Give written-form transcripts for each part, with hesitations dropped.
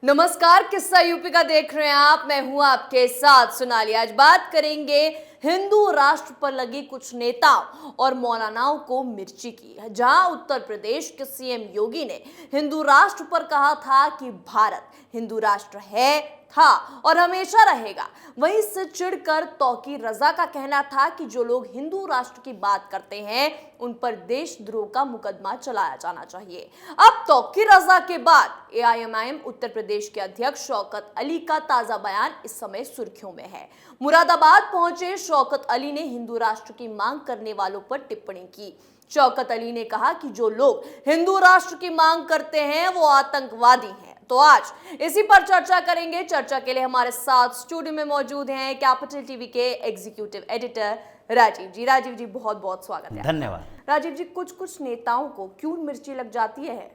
नमस्कार, किस्सा यूपी का देख रहे हैं आप। मैं हूं आपके साथ सोनाली। आज बात करेंगे हिंदू राष्ट्र पर लगी कुछ नेताओं और मौलानाओं को मिर्ची की, जहां उत्तर प्रदेश के सीएम योगी ने हिंदू राष्ट्र पर कहा था कि भारत हिंदू राष्ट्र है, था और हमेशा रहेगा। वहीं इससे चिढ़कर तौकीर रजा का कहना था कि जो लोग हिंदू राष्ट्र की बात करते हैं उन पर देशद्रोह का मुकदमा चलाया जाना चाहिए। अब तौकीर रजा के बाद एआईएमआईएम उत्तर प्रदेश के अध्यक्ष शौकत अली का ताजा बयान इस समय सुर्खियों में है। मुरादाबाद पहुंचे शौकत अली ने हिंदू राष्ट्र की मांग करने वालों पर टिप्पणी की। शौकत अली ने कहा कि जो लोग हिंदू राष्ट्र की मांग करते हैं वो आतंकवादी हैं। तो आज इसी पर चर्चा करेंगे। चर्चा के लिए हमारे साथ स्टूडियो में मौजूद हैं कैपिटल टीवी के एग्जीक्यूटिव एडिटर राजीव जी। राजीव जी, बहुत बहुत स्वागत है। धन्यवाद। राजीव जी, कुछ नेताओं को क्यों मिर्ची लग जाती है?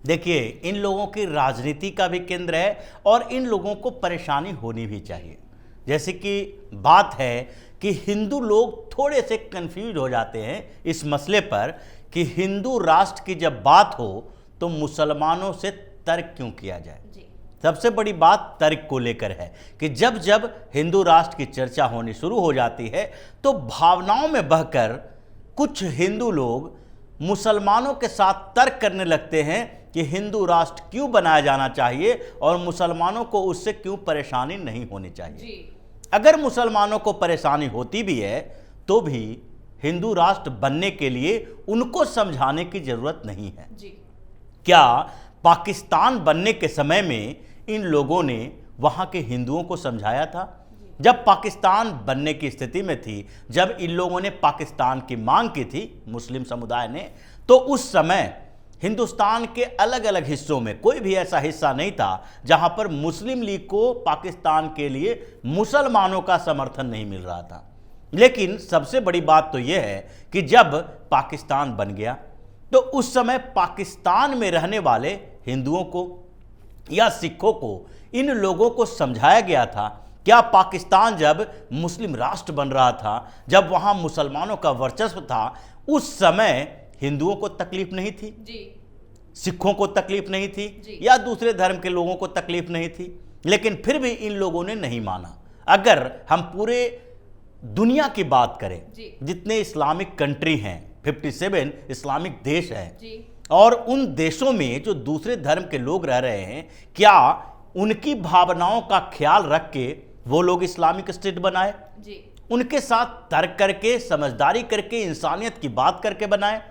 देखिए, इन लोगों की राजनीति का भी केंद्र है और इन लोगों को परेशानी होनी भी चाहिए। जैसे कि बात है कि हिंदू लोग थोड़े से कंफ्यूज हो जाते हैं इस मसले पर कि हिंदू राष्ट्र की जब बात हो तो मुसलमानों से तर्क क्यों किया जाए। सबसे बड़ी बात तर्क को लेकर है कि जब जब हिंदू राष्ट्र की चर्चा होनी शुरू हो जाती है तो भावनाओं में बहकर कुछ हिंदू लोग मुसलमानों के साथ तर्क करने लगते हैं कि हिंदू राष्ट्र क्यों बनाया जाना चाहिए और मुसलमानों को उससे क्यों परेशानी नहीं होनी चाहिए। अगर मुसलमानों को परेशानी होती भी है तो भी हिंदू राष्ट्र बनने के लिए उनको समझाने की जरूरत नहीं है। क्या पाकिस्तान बनने के समय में इन लोगों ने वहां के हिंदुओं को समझाया था? जब पाकिस्तान बनने की स्थिति में थी, जब इन लोगों ने पाकिस्तान की मांग की थी मुस्लिम समुदाय ने, तो उस समय हिंदुस्तान के अलग अलग हिस्सों में कोई भी ऐसा हिस्सा नहीं था जहां पर मुस्लिम लीग को पाकिस्तान के लिए मुसलमानों का समर्थन नहीं मिल रहा था। लेकिन सबसे बड़ी बात तो यह है कि जब पाकिस्तान बन गया तो उस समय पाकिस्तान में रहने वाले हिंदुओं को या सिखों को इन लोगों को समझाया गया था। क्या पाकिस्तान जब मुस्लिम राष्ट्र बन रहा था, जब वहां मुसलमानों का वर्चस्व था, उस समय हिंदुओं को तकलीफ नहीं थी सिखों को तकलीफ नहीं थी या दूसरे धर्म के लोगों को तकलीफ नहीं थी? लेकिन फिर भी इन लोगों ने नहीं माना। अगर हम पूरे दुनिया की बात करें, जितने इस्लामिक कंट्री हैं, 57 इस्लामिक देश हैं, और उन देशों में जो दूसरे धर्म के लोग रह रहे हैं, क्या उनकी भावनाओं का ख्याल रख के वो लोग इस्लामिक स्टेट बनाए? उनके साथ तर्क करके, समझदारी करके, इंसानियत की बात करके बनाए?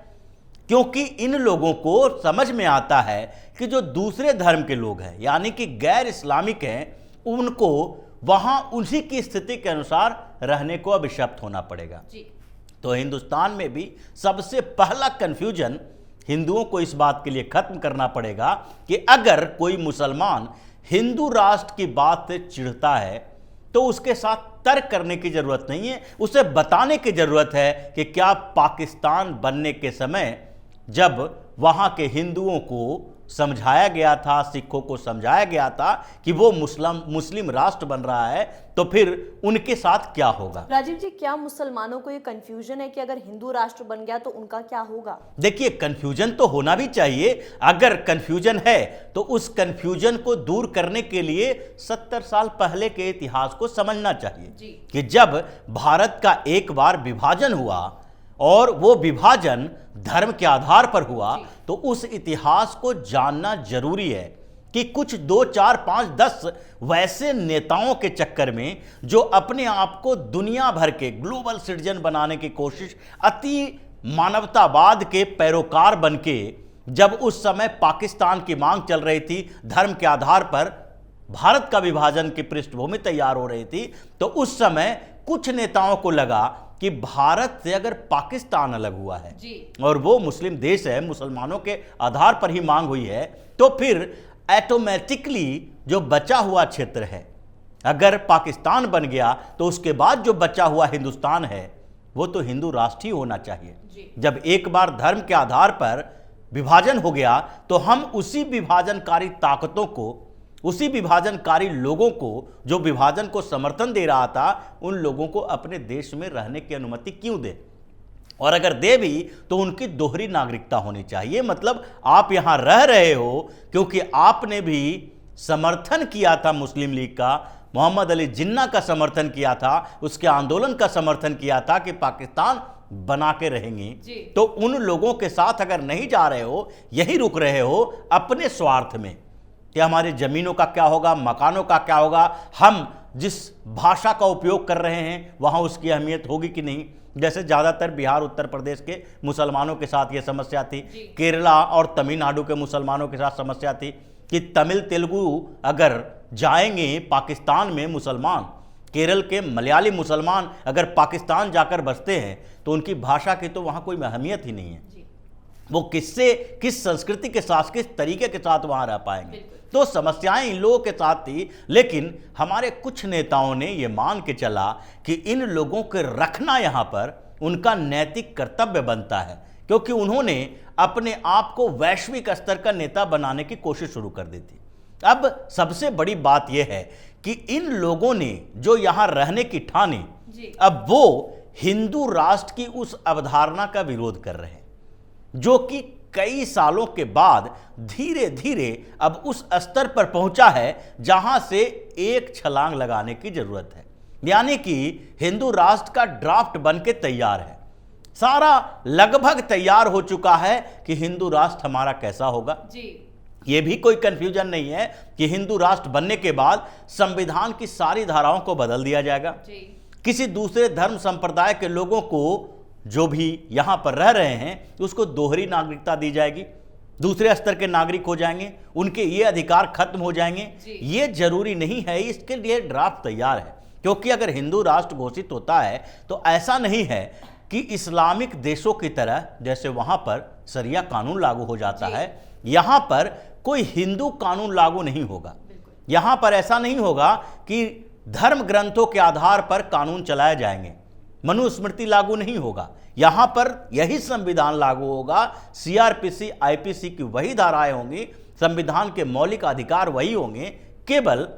क्योंकि इन लोगों को समझ में आता है कि जो दूसरे धर्म के लोग हैं, यानी कि गैर इस्लामिक हैं, उनको वहां उसी की स्थिति के अनुसार रहने को अभिशप्त होना पड़ेगा। तो हिंदुस्तान में भी सबसे पहला कंफ्यूजन हिंदुओं को इस बात के लिए खत्म करना पड़ेगा कि अगर कोई मुसलमान हिंदू राष्ट्र की बात से चिढ़ता है तो उसके साथ तर्क करने की जरूरत नहीं है, उसे बताने की जरूरत है कि क्या पाकिस्तान बनने के समय जब वहां के हिंदुओं को समझाया गया था, सिखों को समझाया गया था कि वो मुस्लिम राष्ट्र बन रहा है, तो फिर उनके साथ क्या होगा? राजीव जी, क्या मुसलमानों को ये कंफ्यूजन है कि अगर हिंदू राष्ट्र बन गया तो उनका क्या होगा? देखिए, कंफ्यूजन तो होना भी चाहिए। अगर कंफ्यूजन है तो उस कंफ्यूजन को दूर करने के लिए 70 साल पहले के इतिहास को समझना चाहिए कि जब भारत का एक बार विभाजन हुआ और वो विभाजन धर्म के आधार पर हुआ, तो उस इतिहास को जानना जरूरी है कि कुछ 2, 4, 5, 10 वैसे नेताओं के चक्कर में जो अपने आप को दुनिया भर के ग्लोबल सिटीजन बनाने की कोशिश, अति मानवतावाद के पैरोकार बनके, जब उस समय पाकिस्तान की मांग चल रही थी, धर्म के आधार पर भारत का विभाजन की पृष्ठभूमि तैयार हो रही थी, तो उस समय कुछ नेताओं को लगा कि भारत से अगर पाकिस्तान अलग हुआ है और वो मुस्लिम देश है, मुसलमानों के आधार पर ही मांग हुई है, तो फिर ऑटोमेटिकली जो बचा हुआ क्षेत्र है, अगर पाकिस्तान बन गया तो उसके बाद जो बचा हुआ हिंदुस्तान है वो तो हिंदू राष्ट्र ही होना चाहिए। जब एक बार धर्म के आधार पर विभाजन हो गया तो हम उसी विभाजनकारी ताकतों को, उसी विभाजनकारी लोगों को, जो विभाजन को समर्थन दे रहा था, उन लोगों को अपने देश में रहने की अनुमति क्यों दे? और अगर दे भी तो उनकी दोहरी नागरिकता होनी चाहिए। मतलब आप यहां रह रहे हो क्योंकि आपने भी समर्थन किया था मुस्लिम लीग का, मोहम्मद अली जिन्ना का समर्थन किया था, उसके आंदोलन का समर्थन किया था कि पाकिस्तान बना के रहेंगे, तो उन लोगों के साथ अगर नहीं जा रहे हो, यही रुक रहे हो अपने स्वार्थ में कि हमारी ज़मीनों का क्या होगा, मकानों का क्या होगा, हम जिस भाषा का उपयोग कर रहे हैं वहाँ उसकी अहमियत होगी कि नहीं। जैसे ज़्यादातर बिहार उत्तर प्रदेश के मुसलमानों के साथ ये समस्या थी, केरला और तमिलनाडु के मुसलमानों के साथ समस्या थी कि तमिल तेलुगु अगर जाएंगे पाकिस्तान में मुसलमान, केरल के मलयाली मुसलमान अगर पाकिस्तान जाकर बसते हैं तो उनकी भाषा की तो वहाँ कोई अहमियत ही नहीं है, वो किस संस्कृति के साथ, किस तरीके के साथ वहाँ रह पाएंगे। तो समस्याएं इन लोगों के साथ थी, लेकिन हमारे कुछ नेताओं ने ये मान के चला कि इन लोगों के रखना यहाँ पर उनका नैतिक कर्तव्य बनता है, क्योंकि उन्होंने अपने आप को वैश्विक स्तर का नेता बनाने की कोशिश शुरू कर दी थी। अब सबसे बड़ी बात यह है कि इन लोगों ने जो यहाँ रहने की ठानी, अब वो हिंदू राष्ट्र की उस अवधारणा का विरोध कर रहे हैं, जो कि कई सालों के बाद धीरे धीरे अब उस स्तर पर पहुंचा है जहां से एक छलांग लगाने की जरूरत है। यानी कि हिंदू राष्ट्र का ड्राफ्ट बन के तैयार है, सारा लगभग तैयार हो चुका है कि हिंदू राष्ट्र हमारा कैसा होगा। ये भी कोई कंफ्यूजन नहीं है कि हिंदू राष्ट्र बनने के बाद संविधान की सारी धाराओं को बदल दिया जाएगा, किसी दूसरे धर्म संप्रदाय के लोगों को जो भी यहां पर रह रहे हैं उसको दोहरी नागरिकता दी जाएगी, दूसरे स्तर के नागरिक हो जाएंगे, उनके ये अधिकार खत्म हो जाएंगे। ये जरूरी नहीं है, इसके लिए ड्राफ्ट तैयार है। क्योंकि अगर हिंदू राष्ट्र घोषित होता है तो ऐसा नहीं है कि इस्लामिक देशों की तरह जैसे वहां पर शरिया कानून लागू हो जाता है, यहां पर कोई हिंदू कानून लागू नहीं होगा। यहां पर ऐसा नहीं होगा कि धर्म ग्रंथों के आधार पर कानून चलाए जाएंगे, मनुस्मृति लागू नहीं होगा। यहां पर यही संविधान लागू होगा, सीआरपीसी आईपीसी की वही धाराएं होंगी, संविधान के मौलिक अधिकार वही होंगे, केवल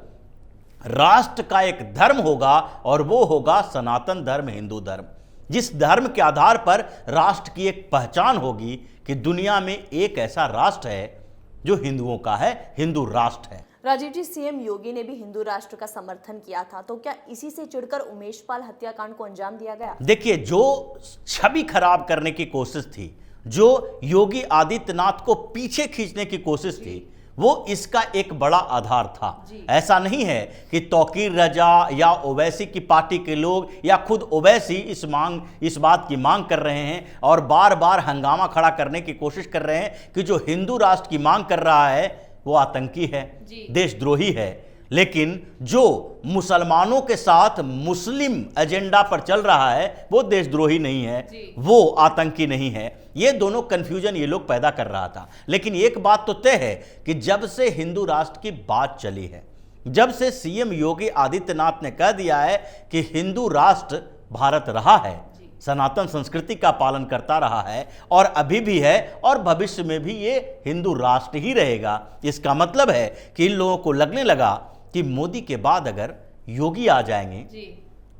राष्ट्र का एक धर्म होगा और वो होगा सनातन धर्म, हिंदू धर्म, जिस धर्म के आधार पर राष्ट्र की एक पहचान होगी कि दुनिया में एक ऐसा राष्ट्र है जो हिंदुओं का है, हिंदू राष्ट्र है। राजीव जी, सीएम योगी ने भी हिंदू राष्ट्र का समर्थन किया था, तो क्या इसी से चिढ़कर उमेश पाल हत्याकांड को अंजाम दिया गया? देखिए, जो छवि खराब करने की कोशिश थी, जो योगी आदित्यनाथ को पीछे खींचने की कोशिश थी, वो इसका एक बड़ा आधार था। ऐसा नहीं है कि तौकीर रजा या ओवैसी की पार्टी के लोग या खुद ओवैसी इस बात की मांग कर रहे हैं और बार बार हंगामा खड़ा करने की कोशिश कर रहे हैं कि जो हिंदू राष्ट्र की मांग कर रहा है वो आतंकी है, देशद्रोही है। लेकिन जो मुसलमानों के साथ मुस्लिम एजेंडा पर चल रहा है वो देशद्रोही नहीं है, वो आतंकी नहीं है। ये दोनों कंफ्यूजन ये लोग पैदा कर रहा था। लेकिन एक बात तो तय है कि जब से हिंदू राष्ट्र की बात चली है, जब से सीएम योगी आदित्यनाथ ने कह दिया है कि हिंदू राष्ट्र भारत रहा है, सनातन संस्कृति का पालन करता रहा है और अभी भी है और भविष्य में भी ये हिंदू राष्ट्र ही रहेगा, इसका मतलब है कि इन लोगों को लगने लगा कि मोदी के बाद अगर योगी आ जाएंगे,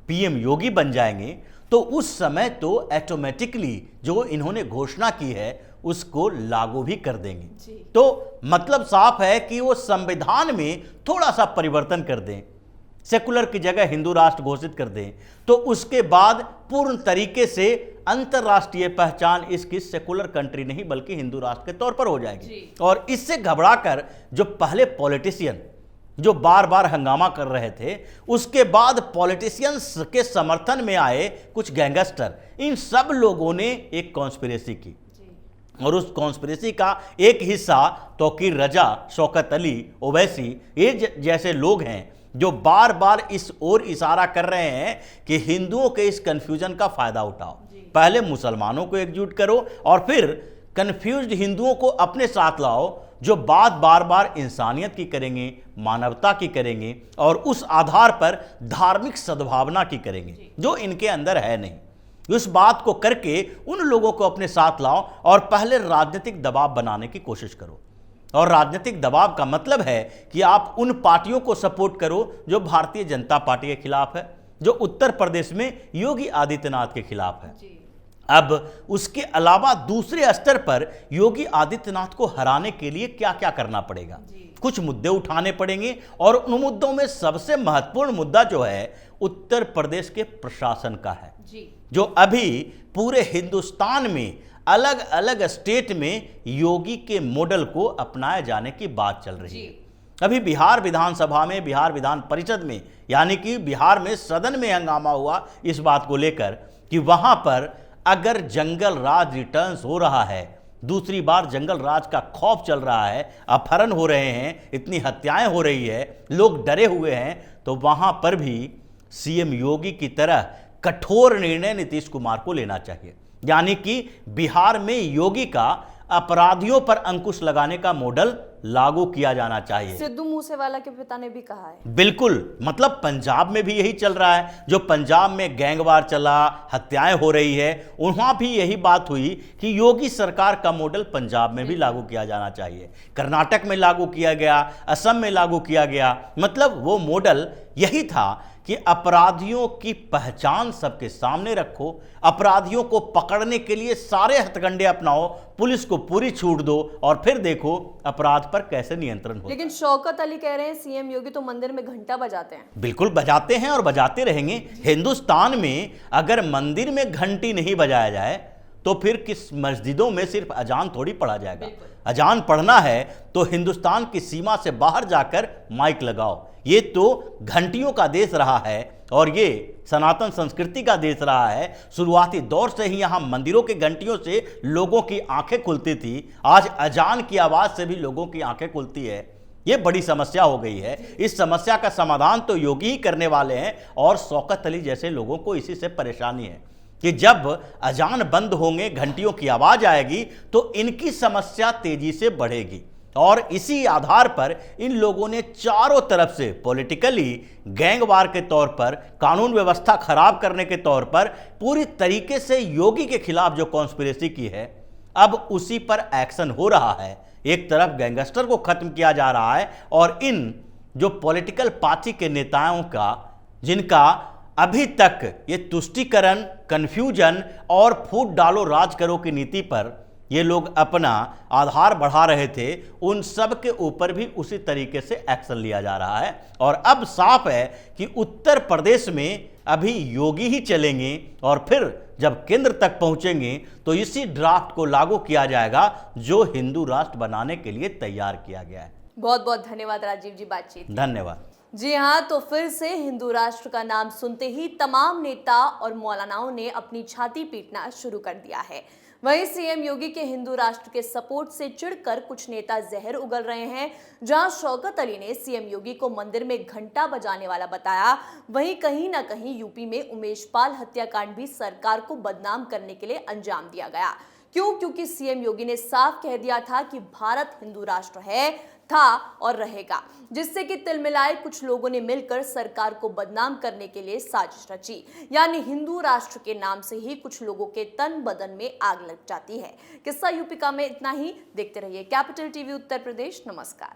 पीएम योगी बन जाएंगे, तो उस समय तो ऑटोमेटिकली जो इन्होंने घोषणा की है उसको लागू भी कर देंगे। तो मतलब साफ है कि वो संविधान में थोड़ा सा परिवर्तन कर दें, सेकुलर की जगह हिंदू राष्ट्र घोषित कर दें, तो उसके बाद पूर्ण तरीके से अंतर्राष्ट्रीय पहचान इसकी सेकुलर कंट्री नहीं बल्कि हिंदू राष्ट्र के तौर पर हो जाएगी। और इससे घबराकर जो पहले पॉलिटिशियन जो बार बार हंगामा कर रहे थे, उसके बाद पॉलिटिशियंस के समर्थन में आए कुछ गैंगस्टर, इन सब लोगों ने एक कॉन्स्पिरेसी की और उस कॉन्स्पिरेसी का एक हिस्सा तौकीर रजा, शौकत अली, ओवैसी, ये जैसे लोग हैं जो बार बार इस ओर इशारा कर रहे हैं कि हिंदुओं के इस कंफ्यूजन का फायदा उठाओ, पहले मुसलमानों को एकजुट करो और फिर कंफ्यूज्ड हिंदुओं को अपने साथ लाओ, जो बात बार बार इंसानियत की करेंगे, मानवता की करेंगे और उस आधार पर धार्मिक सद्भावना की करेंगे जो इनके अंदर है नहीं। उस बात को करके उन लोगों को अपने साथ लाओ और पहले राजनीतिक दबाव बनाने की कोशिश करो। और राजनीतिक दबाव का मतलब है कि आप उन पार्टियों को सपोर्ट करो जो भारतीय जनता पार्टी के खिलाफ है, जो उत्तर प्रदेश में योगी आदित्यनाथ के खिलाफ है। अब उसके अलावा दूसरे स्तर पर योगी आदित्यनाथ को हराने के लिए क्या क्या करना पड़ेगा, कुछ मुद्दे उठाने पड़ेंगे। और उन मुद्दों में सबसे महत्वपूर्ण मुद्दा जो है उत्तर प्रदेश के प्रशासन का है, जो अभी पूरे हिंदुस्तान में अलग अलग स्टेट में योगी के मॉडल को अपनाए जाने की बात चल रही है। अभी बिहार विधानसभा में, बिहार विधान परिषद में, यानी कि बिहार में सदन में हंगामा हुआ इस बात को लेकर कि वहां पर अगर जंगल राज रिटर्न्स हो रहा है, दूसरी बार जंगल राज का खौफ चल रहा है, अपहरण हो रहे हैं, इतनी हत्याएं हो रही है, लोग डरे हुए हैं, तो वहां पर भी सीएम योगी की तरह कठोर निर्णय नीतीश कुमार को लेना चाहिए। यानी कि बिहार में योगी का अपराधियों पर अंकुश लगाने का मॉडल लागू किया जाना चाहिए। सिद्धू मूसेवाला के पिता ने भी कहा है। बिल्कुल, मतलब पंजाब में भी यही चल रहा है, जो पंजाब में गैंगवार चला, हत्याएं हो रही है, वहां भी यही बात हुई कि योगी सरकार का मॉडल पंजाब में भी लागू किया जाना चाहिए। कर्नाटक में लागू किया गया, असम में लागू किया गया। मतलब वो मॉडल यही था कि अपराधियों की पहचान सबके सामने रखो, अपराधियों को पकड़ने के लिए सारे हथकंडे अपनाओ, पुलिस को पूरी छूट दो और फिर देखो अपराध पर कैसे नियंत्रण हो। लेकिन शौकत अली कह रहे हैं सीएम योगी तो मंदिर में घंटा बजाते हैं। बिल्कुल बजाते हैं और बजाते रहेंगे। हिंदुस्तान में अगर मंदिर में घंटी नहीं बजाया जाए तो फिर किस मस्जिदों में सिर्फ अजान थोड़ी पढ़ा जाएगा। अजान पढ़ना है तो हिंदुस्तान की सीमा से बाहर जाकर माइक लगाओ। ये तो घंटियों का देश रहा है और ये सनातन संस्कृति का देश रहा है। शुरुआती दौर से ही यहाँ मंदिरों के घंटियों से लोगों की आंखें खुलती थी, आज अजान की आवाज़ से भी लोगों की आंखें खुलती है। ये बड़ी समस्या हो गई है। इस समस्या का समाधान तो योगी ही करने वाले हैं और शौकत अली जैसे लोगों को इसी से परेशानी है कि जब अजान बंद होंगे, घंटियों की आवाज़ आएगी तो इनकी समस्या तेजी से बढ़ेगी। और इसी आधार पर इन लोगों ने चारों तरफ से पॉलिटिकली गैंगवार के तौर पर, कानून व्यवस्था खराब करने के तौर पर पूरी तरीके से योगी के खिलाफ जो कॉन्स्पिरेसी की है, अब उसी पर एक्शन हो रहा है। एक तरफ गैंगस्टर को खत्म किया जा रहा है और इन जो पॉलिटिकल पार्टी के नेताओं का, जिनका अभी तक ये तुष्टीकरण, कन्फ्यूजन और फूट डालो राज करो की नीति पर ये लोग अपना आधार बढ़ा रहे थे, उन सब के ऊपर भी उसी तरीके से एक्शन लिया जा रहा है। और अब साफ है कि उत्तर प्रदेश में अभी योगी ही चलेंगे और फिर जब केंद्र तक पहुंचेंगे तो इसी ड्राफ्ट को लागू किया जाएगा जो हिंदू राष्ट्र बनाने के लिए तैयार किया गया है। बहुत बहुत धन्यवाद राजीव जी बातचीत। धन्यवाद। जी हाँ, तो फिर से हिंदू राष्ट्र का नाम सुनते ही तमाम नेता और मौलानाओं ने अपनी छाती पीटना शुरू कर दिया है। वहीं सीएम योगी के हिंदू राष्ट्र के सपोर्ट से चिढ़कर कुछ नेता जहर उगल रहे हैं। जहां शौकत अली ने सीएम योगी को मंदिर में घंटा बजाने वाला बताया, वहीं कहीं ना कहीं यूपी में उमेश पाल हत्याकांड भी सरकार को बदनाम करने के लिए अंजाम दिया गया। क्यों? क्योंकि सीएम योगी ने साफ कह दिया था कि भारत हिंदू राष्ट्र है, था और रहेगा, जिससे कि तिलमिलाए कुछ लोगों ने मिलकर सरकार को बदनाम करने के लिए साजिश रची। यानी हिंदू राष्ट्र के नाम से ही कुछ लोगों के तन बदन में आग लग जाती है। किस्सा यूपी का में इतना ही। देखते रहिए कैपिटल टीवी उत्तर प्रदेश। नमस्कार।